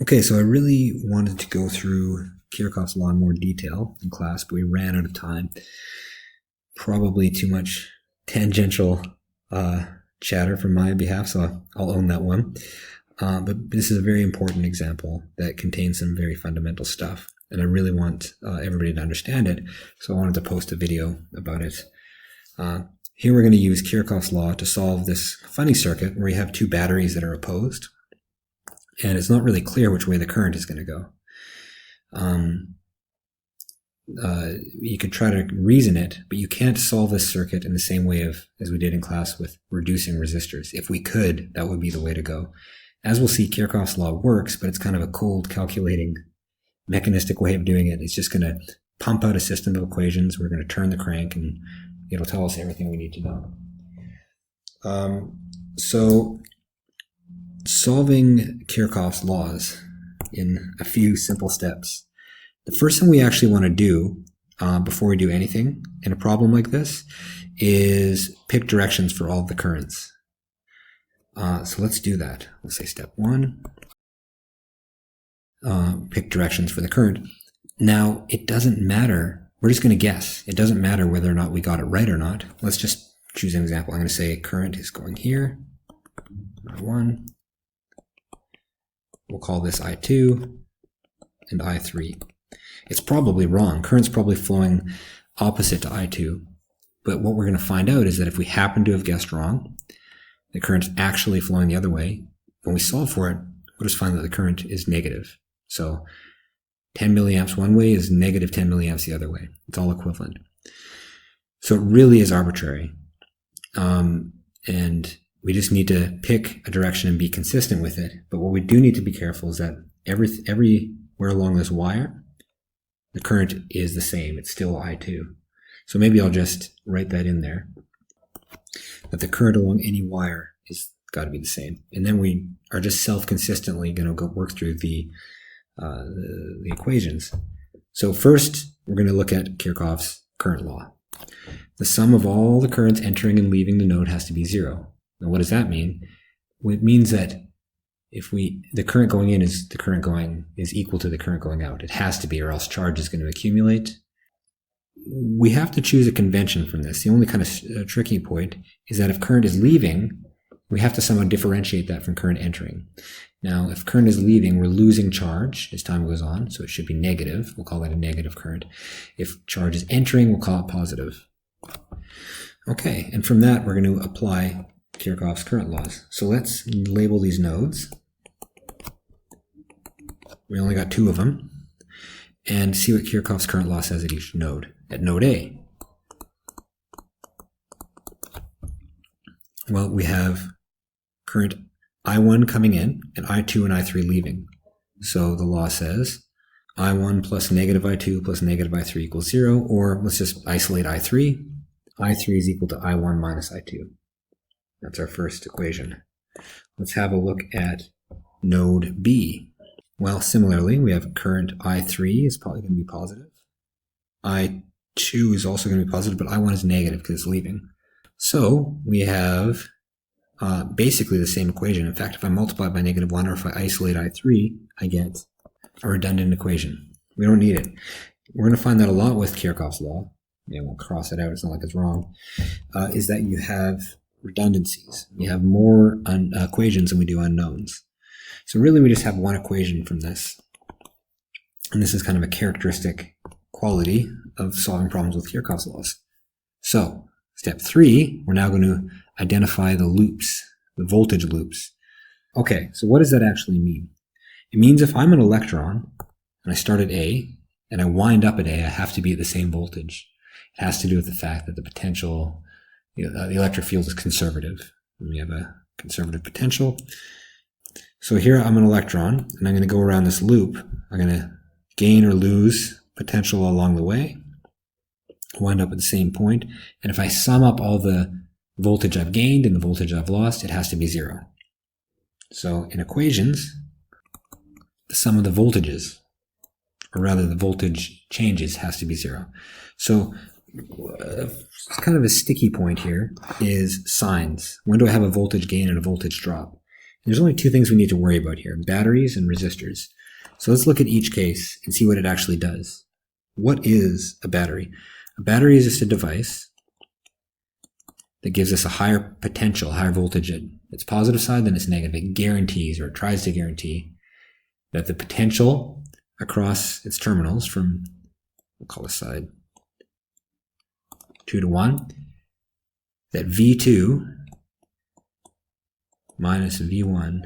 Okay, so I really wanted to go through Kirchhoffs Law in more detail in class, but we ran out of time. Probably too much tangential chatter from my behalf, so I'll own that one. But this is a very important example that contains some very fundamental stuff, and I really want everybody to understand it, so I wanted to post a video about it. Here we're going to use Kirchhoffs Law to solve this funny circuit where you have two batteries that are opposed, and it's not really clear which way the current is going to go. You could try to reason it, but you can't solve this circuit in the same way as we did in class with reducing resistors. If we could, that would be the way to go. As we'll see, Kirchhoff's law works, but it's kind of a cold, calculating, mechanistic way of doing it. It's just going to pump out a system of equations. We're going to turn the crank, and it'll tell us everything we need to know. So solving Kirchhoff's laws in a few simple steps. The first thing we actually want to do before we do anything in a problem like this is pick directions for all the currents. So let's do that. Let's say step one, pick directions for the current. Now, it doesn't matter. We're just going to guess. It doesn't matter whether or not we got it right or not. Let's just choose an example. I'm going to say current is going here, I1. We'll call this I2 and I3. It's probably wrong. Current's probably flowing opposite to I2. But what we're going to find out is that if we happen to have guessed wrong, the current's actually flowing the other way. When we solve for it, we'll just find that the current is negative. So 10 milliamps one way is negative 10 milliamps the other way. It's all equivalent. So it really is arbitrary. And we just need to pick a direction and be consistent with it. But what we do need to be careful is that everywhere along this wire, the current is the same. It's still I2. So maybe I'll just write that in there, that the current along any wire is got to be the same. And then we are just self-consistently going to go work through the equations. So first, we're going to look at Kirchhoff's current law. The sum of all the currents entering and leaving the node has to be zero. Now, what does that mean? Well, it means that if the current going in is equal to the current going out. It has to be, or else charge is going to accumulate. We have to choose a convention from this. The only kind of tricky point is that if current is leaving, we have to somehow differentiate that from current entering. Now, if current is leaving, we're losing charge as time goes on, so it should be negative. We'll call that a negative current. If charge is entering, we'll call it positive. Okay, and from that, we're going to apply Kirchhoff's current laws. So let's label these nodes. We only got two of them. And see what Kirchhoff's current law says at each node. At node A, well, we have current I1 coming in and I2 and I3 leaving. So the law says I1 plus negative I2 plus negative I3 equals 0, or let's just isolate I3. I3 is equal to I1 minus I2. That's our first equation. Let's have a look at node B. Well, similarly, we have current I3 is probably going to be positive. I2 is also going to be positive, but I1 is negative because it's leaving. So we have basically the same equation. In fact, if I multiply by negative 1 or if I isolate I3, I get a redundant equation. We don't need it. We're going to find that a lot with Kirchhoff's law. Yeah, we'll cross it out. It's not like it's wrong. Is that you have redundancies. You have more equations than we do unknowns. So really we just have one equation from this. And this is kind of a characteristic quality of solving problems with Kirchhoff's laws. So step 3, we're now going to identify the loops, the voltage loops. Okay, so what does that actually mean? It means if I'm an electron and I start at A and I wind up at A, I have to be at the same voltage. It has to do with the fact that the potential, the electric field is conservative. And we have a conservative potential. So here I'm an electron, and I'm going to go around this loop. I'm going to gain or lose potential along the way, wind up at the same point, and if I sum up all the voltage I've gained and the voltage I've lost, it has to be 0. So in equations, the sum of the voltages, or rather the voltage changes, has to be 0. So kind of a sticky point here is signs. When do I have a voltage gain and a voltage drop? There's only two things we need to worry about here, batteries and resistors. So let's look at each case and see what it actually does. What is a battery? A battery is just a device that gives us a higher potential, higher voltage at its positive side than its negative. It guarantees, or it tries to guarantee, that the potential across its terminals from, we'll call this side 2 to 1, that V2 minus V1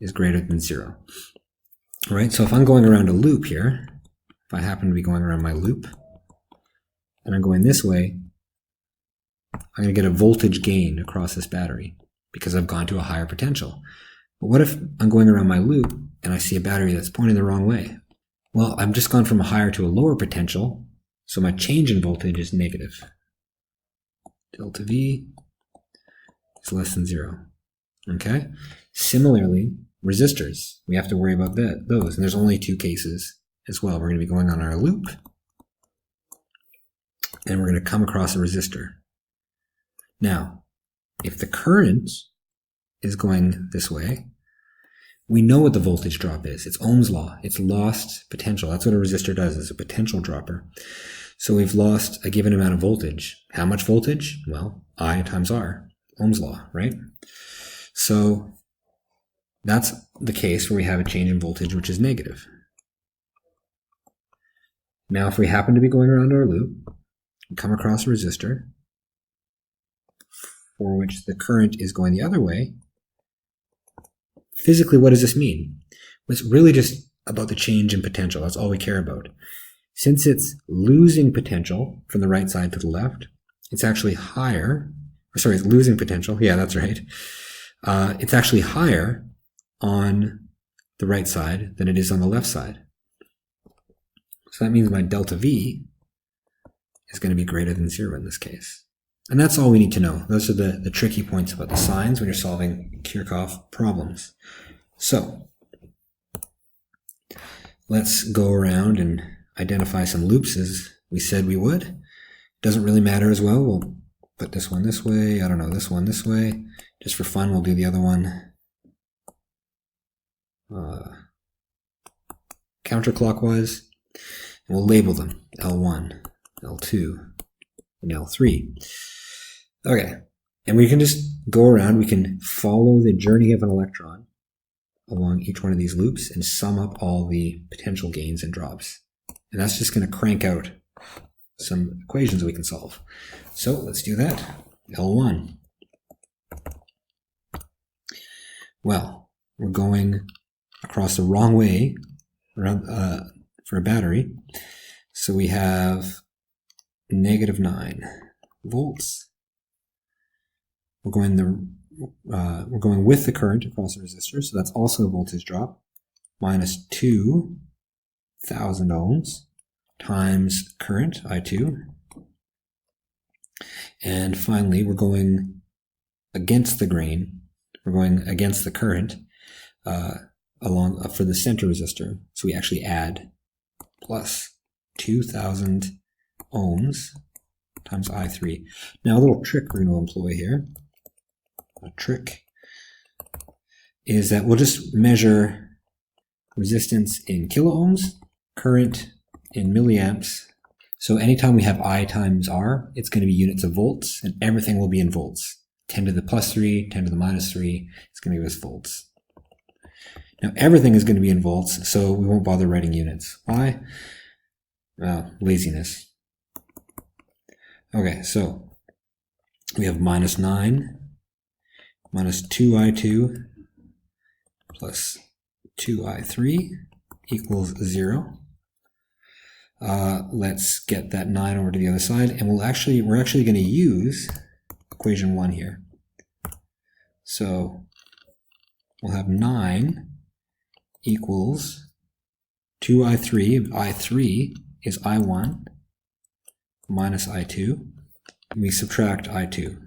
is greater than 0. All right, so if I'm going around a loop here, if I happen to be going around my loop, and I'm going this way, I'm going to get a voltage gain across this battery because I've gone to a higher potential. But what if I'm going around my loop and I see a battery that's pointing the wrong way? Well, I've just gone from a higher to a lower potential, so my change in voltage is negative. Delta V is less than 0. Okay? Similarly, resistors, we have to worry about those. And there's only two cases as well. We're going to be going on our loop, and we're going to come across a resistor. Now, if the current is going this way, we know what the voltage drop is. It's Ohm's law. It's lost potential. That's what a resistor does. It's a potential dropper. So we've lost a given amount of voltage. How much voltage? Well, I times R. Ohm's law, right? So that's the case where we have a change in voltage, which is negative. Now, if we happen to be going around our loop, we come across a resistor for which the current is going the other way. Physically, what does this mean? It's really just about the change in potential. That's all we care about. Since it's losing potential from the right side to the left, it's actually higher. Sorry, it's losing potential. Yeah, that's right. It's actually higher on the right side than it is on the left side. So that means my delta V is going to be greater than 0 in this case. And that's all we need to know. Those are the tricky points about the signs when you're solving Kirchhoff problems. So let's go around and identify some loops as we said we would. Doesn't really matter as well. We'll put this one this way. I don't know, this one this way. Just for fun, we'll do the other one counterclockwise. And we'll label them L1, L2, and L3. Okay, and we can just go around, we can follow the journey of an electron along each one of these loops and sum up all the potential gains and drops. And that's just going to crank out some equations we can solve. So let's do that. L1. Well, we're going across the wrong way around, for a battery. So we have negative 9 volts. We're going with the current across the resistor, so that's also a voltage drop, minus 2,000 ohms times current, I2. And finally, we're going against the grain. We're going against the current along for the center resistor. So we actually add plus 2,000 ohms times I3. Now, a little trick we're going to employ here. A trick is that we'll just measure resistance in kilo ohms, current in milliamps. So anytime we have I times R, it's going to be units of volts, and everything will be in volts. 10 to the plus 3, 10 to the minus 3, it's going to give us volts. Now everything is going to be in volts, so we won't bother writing units. Why? Well, laziness. Okay, so we have minus 9 minus 2I2 plus 2I3 equals 0. Let's get that 9 over to the other side, and we're actually going to use equation 1 here. So we'll have 9 equals 2I3. I3 is I1 minus I2. We subtract I2.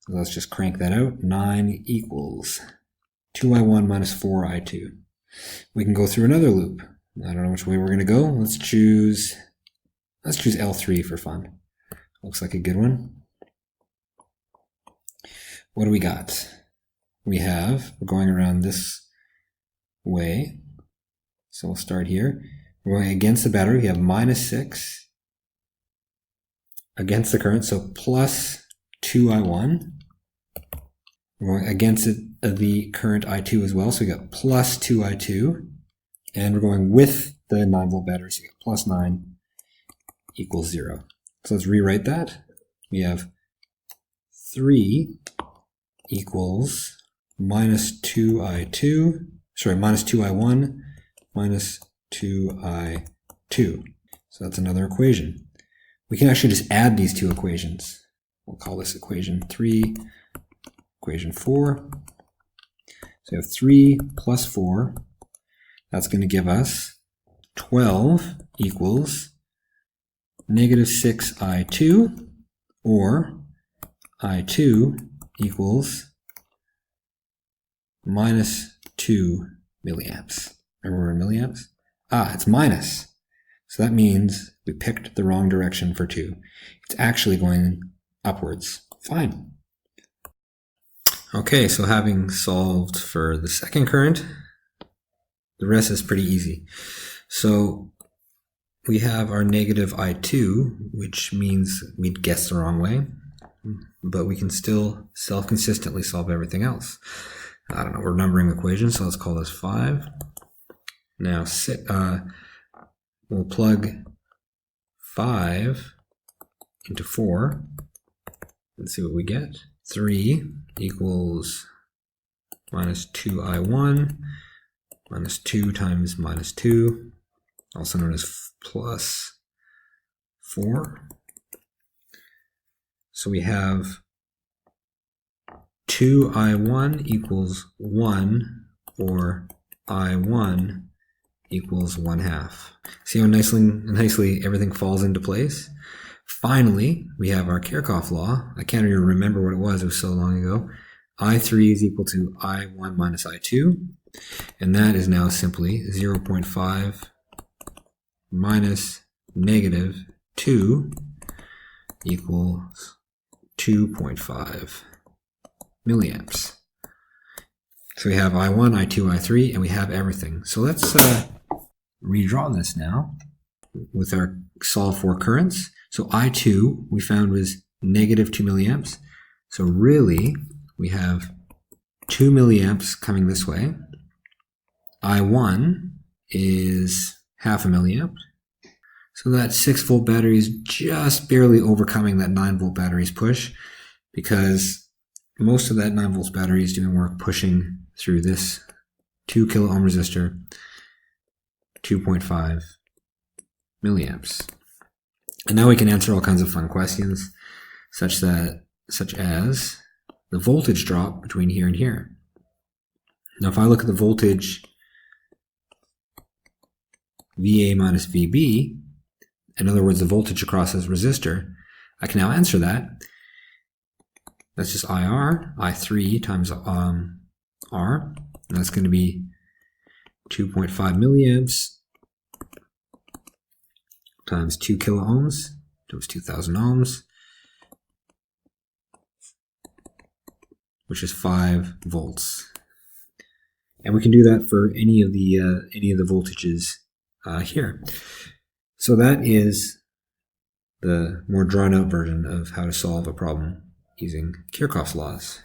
So let's just crank that out. 9 equals 2I1 minus 4I2. We can go through another loop. I don't know which way we're going to go. Let's choose L3 for fun. Looks like a good one. what do we got? We're going around this way. So we'll start here. We're going against the battery. We have -6 against the current, so plus 2I1. We're going against the current I2 as well, so we got plus 2I2. And we're going with the 9 volt battery, so we got plus 9 equals 0. So let's rewrite that. We have 3 equals minus 2I1 minus 2I2. So that's another equation. We can actually just add these two equations. We'll call this equation 3, equation 4. So we have 3 plus 4. That's going to give us 12 equals negative 6I2, or I2 equals minus 2 milliamps. Remember we're in milliamps? It's minus. So that means we picked the wrong direction for 2. It's actually going upwards. Fine. Okay, so having solved for the second current, the rest is pretty easy. So we have our negative I2, which means we'd guessed the wrong way, but we can still self-consistently solve everything else. I don't know, we're numbering equations, so let's call this 5. Now we'll plug 5 into 4 and see what we get. 3 equals minus 2I1 minus 2 times minus 2, also known as plus 4. So we have 2I1 equals 1, or I1 equals 1/2. See how nicely everything falls into place? Finally, we have our Kirchhoffs Law. I can't even remember what it was so long ago. I3 is equal to I1 minus I2, and that is now simply 0.5 minus negative 2 equals 2.5 milliamps. So we have I1, I2, I3, and we have everything. So let's redraw this now with our solve for currents. So I2 we found was negative 2 milliamps. So really we have 2 milliamps coming this way. I1 is half a milliamp. So that 6 volt battery is just barely overcoming that 9 volt battery's push, because most of that 9 volts battery is doing work pushing through this 2 kilo ohm resistor, 2.5 milliamps. And now we can answer all kinds of fun questions, such as the voltage drop between here and here. Now if I look at the voltage VA minus VB, in other words the voltage across this resistor, I can now answer that. That's just IR, I3 times R, and that's going to be 2.5 milliamps times 2 kilo ohms, times 2,000 ohms, which is 5 volts. And we can do that for any of the voltages here. So that is the more drawn out version of how to solve a problem using Kirchhoffs laws.